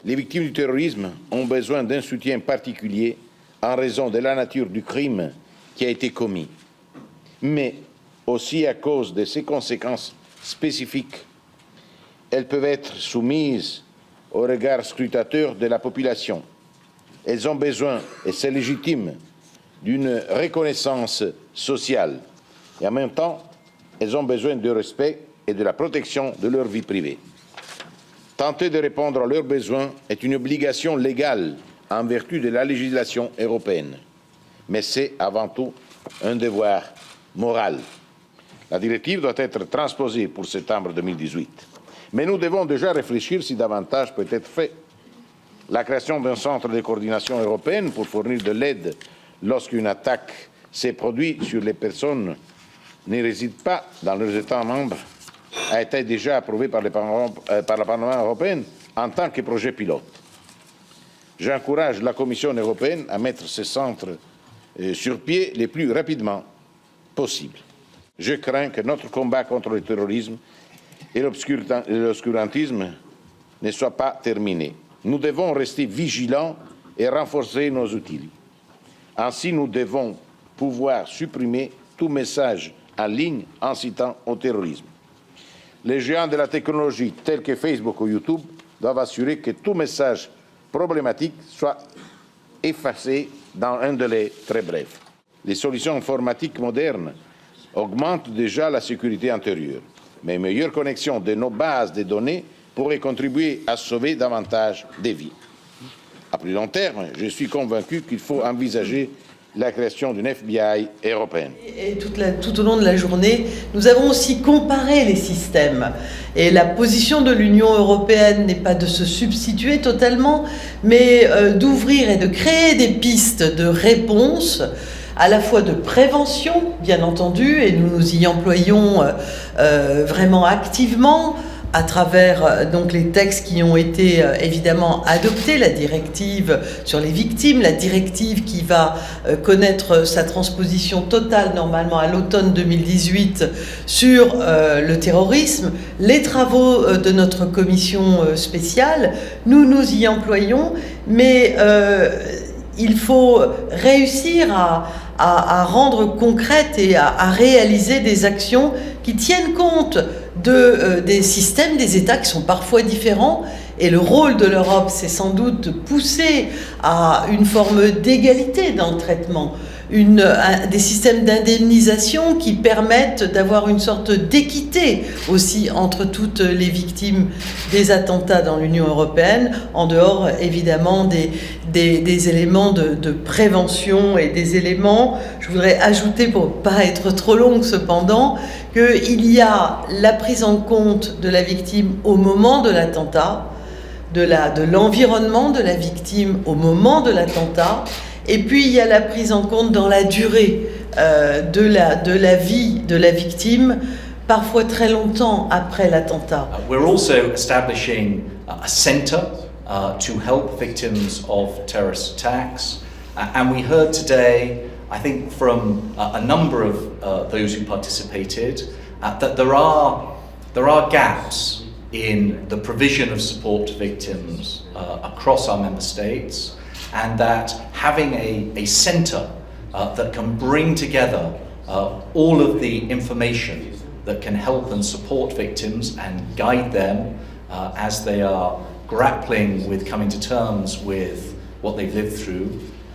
Les victimes du terrorisme ont besoin d'un soutien particulier en raison de la nature du crime qui a été commis, mais aussi à cause de ses conséquences spécifiques. Elles peuvent être soumises au regard scrutateur de la population. Elles ont besoin, et c'est légitime, d'une reconnaissance sociale. Et en même temps, elles ont besoin de respect et de la protection de leur vie privée. Tenter de répondre à leurs besoins est une obligation légale en vertu de la législation européenne. Mais c'est avant tout un devoir moral. La directive doit être transposée pour septembre 2018. Mais nous devons déjà réfléchir si davantage peut être fait. La création d'un centre de coordination européenne pour fournir de l'aide lorsqu'une attaque s'est produite sur les personnes ne résident pas dans leurs États membres a été déjà approuvé par le Parlement européen en tant que projet pilote. J'encourage la Commission européenne à mettre ce centre sur pied le plus rapidement possible. Je crains que notre combat contre le terrorisme et l'obscurantisme ne soit pas terminé. Nous devons rester vigilants et renforcer nos outils. Ainsi, nous devons pouvoir supprimer tout message en ligne incitant au terrorisme. Les géants de la technologie, tels que Facebook ou YouTube, doivent assurer que tout message problématique soit effacé dans un délai très bref. Les solutions informatiques modernes augmentent déjà la sécurité intérieure, mais une meilleure connexion de nos bases de données pourrait contribuer à sauver davantage de vies. À plus long terme, je suis convaincu qu'il faut envisager la création d'une FBI européenne. Et tout au long de la journée, nous avons aussi comparé les systèmes. Et la position de l'Union européenne n'est pas de se substituer totalement, mais d'ouvrir et de créer des pistes de réponse, à la fois de prévention, bien entendu, et nous nous y employons vraiment activement, à travers donc les textes qui ont été évidemment adoptés, la directive sur les victimes, la directive qui va connaître sa transposition totale normalement à l'automne 2018 sur le terrorisme, les travaux de notre commission spéciale, nous nous y employons, mais il faut réussir à rendre concrètes et à réaliser des actions qui tiennent compte des systèmes des États qui sont parfois différents. Et le rôle de l'Europe, c'est sans doute de pousser à une forme d'égalité dans le traitement, des systèmes d'indemnisation qui permettent d'avoir une sorte d'équité aussi entre toutes les victimes des attentats dans l'Union européenne, en dehors évidemment des éléments de prévention et des éléments, je voudrais ajouter pour ne pas être trop longue cependant, qu'il y a la prise en compte de la victime au moment de l'attentat, de l'environnement de la victime au moment de l'attentat, et puis il y a la prise en compte dans la durée de la vie de la victime, parfois très longtemps après l'attentat. We're also establishing a centre to help victims of terrorist attacks, and we heard today, I think from a number of those who participated, that there are gaps in the provision of support to victims across our member states, and that having a centre that can bring together all of the information that can help and support victims and guide them as they are grappling with coming to terms with what they've lived through,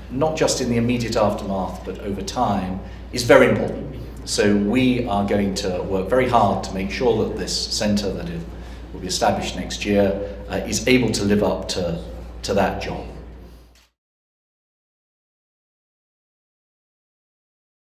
not just in the immediate aftermath but over time, is very important. So we are going to work very hard to make sure that this centre that will be established next year is able to live up to that job.